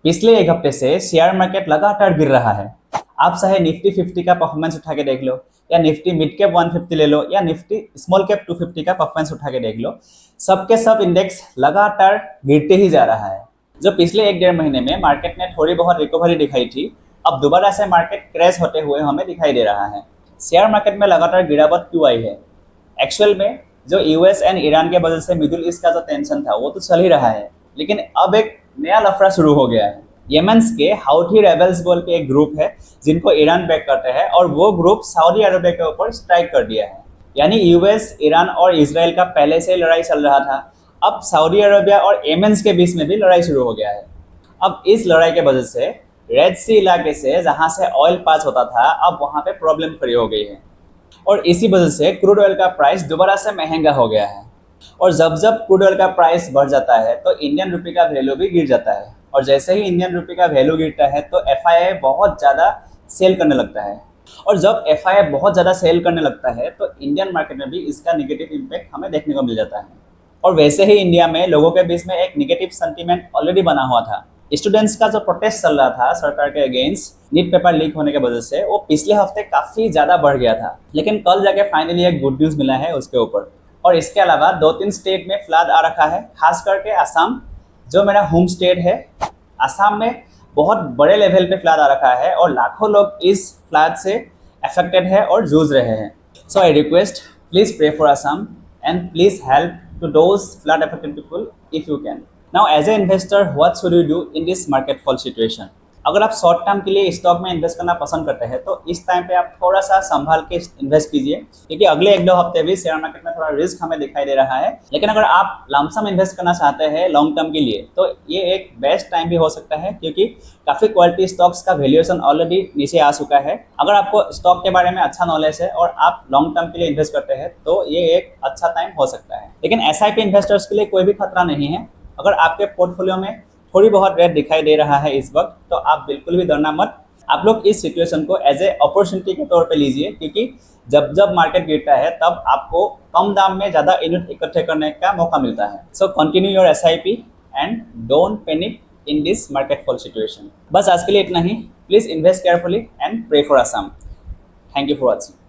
पिछले एक हफ्ते से शेयर मार्केट लगातार गिर रहा है। आप चाहे निफ्टी 50 का परफॉर्मेंस उठा के देख लो, या निफ्टी मिड कैप 150 ले लो, या निफ्टी स्मॉल कैप 250 का परफॉर्मेंस उठा के देख लो, सबके सब इंडेक्स लगातार गिरते ही जा रहा है। जो पिछले एक डेढ़ महीने में मार्केट ने थोड़ी बहुत रिकवरी दिखाई थी, अब दोबारा से मार्केट क्रैश होते हुए हमें दिखाई दे रहा है। शेयर मार्केट में लगातार गिरावट क्यों आई है? एक्चुअल में जो यूएस एंड ईरान के वजह से मिडिल ईस्ट का जो टेंशन था वो तो चल ही रहा है, लेकिन अब एक नया लफड़ा शुरू हो गया है। येमेन्स के हाउथी रेबल्स बोल के एक ग्रुप है जिनको ईरान बैक करता है, और वो ग्रुप सऊदी अरबिया के ऊपर स्ट्राइक कर दिया है। यानी यूएस, ईरान और इसराइल का पहले से ही लड़ाई चल रहा था, अब सऊदी अरबिया और येमेन्स के बीच में भी लड़ाई शुरू हो गया है। अब इस लड़ाई के वजह से रेड सी इलाके से जहां से ऑयल पास होता था, अब वहां पे प्रॉब्लम खड़ी हो गई है, और इसी वजह से क्रूड ऑयल का प्राइस दोबारा से महंगा हो गया है। और जब जब क्रूड ऑयल का प्राइस बढ़ जाता है तो इंडियन रुपये का वैल्यू भी गिर जाता है, और जैसे ही इंडियन रुपये का वैल्यू गिरता है तो एफआईआई बहुत ज़्यादा सेल करने लगता है, और जब एफआईआई बहुत ज़्यादा सेल करने लगता है तो इंडियन मार्केट में भी इसका निगेटिव इम्पैक्ट हमें देखने को मिल जाता है। और वैसे ही इंडिया में लोगों के बीच में एक निगेटिव सेंटीमेंट ऑलरेडी बना हुआ था। स्टूडेंट्स का जो प्रोटेस्ट चल रहा था सरकार के अगेंस्ट नीट पेपर लीक होने की वजह से, वो पिछले हफ्ते काफ़ी ज़्यादा बढ़ गया था, लेकिन कल जाके फाइनली एक गुड न्यूज़ मिला है उसके ऊपर। और इसके अलावा 2-3 स्टेट में फ्लड आ रखा है, खास करके असम, जो मेरा होम स्टेट है। असम में बहुत बड़े लेवल पे फ्लड आ रखा है, और लाखों लोग इस फ्लड से अफेक्टेड है और जूझ रहे हैं। So I request, please pray for Assam and please help to those flood affected people if you can. Now as an investor, what should you do in this market fall situation? अगर आप short term के लिए stock में invest करना पसंद करते हैं तो इस टाइम पे आप थोड़ा सा संभाल के इन्वेस्ट कीजिए, क्योंकि अगले 1-2 हफ्ते भी शेयर मार्केट में थोड़ा रिस्क हमें दिखाई दे रहा है। लेकिन अगर आप लमसम इन्वेस्ट करना चाहते हैं लॉन्ग टर्म के लिए तो ये एक बेस्ट टाइम भी हो सकता है, क्योंकि काफ़ी क्वालिटी स्टॉक्स का वैल्यूएशन ऑलरेडी नीचे आ चुका है। अगर आपको स्टॉक के बारे में अच्छा नॉलेज है और आप लॉन्ग टर्म के लिए इन्वेस्ट करते हैं तो ये एक अच्छा टाइम हो सकता है। लेकिन एसआईपी इन्वेस्टर्स के लिए कोई भी खतरा नहीं है। अगर आपके पोर्टफोलियो में थोड़ी बहुत रेट दिखाई दे रहा है इस वक्त, तो आप बिल्कुल भी डरना मत। आप लोग इस सिचुएशन को एज ए अपॉर्चुनिटी के तौर पे लीजिए, क्योंकि जब जब मार्केट गिरता है तब आपको कम दाम में ज़्यादा यूनिट इकट्ठे करने का मौका मिलता है। So continue your SIP and don't panic in this market fall situation. बस आज के लिए इतना ही। Please invest carefully and pray for Assam. Thank you for watching.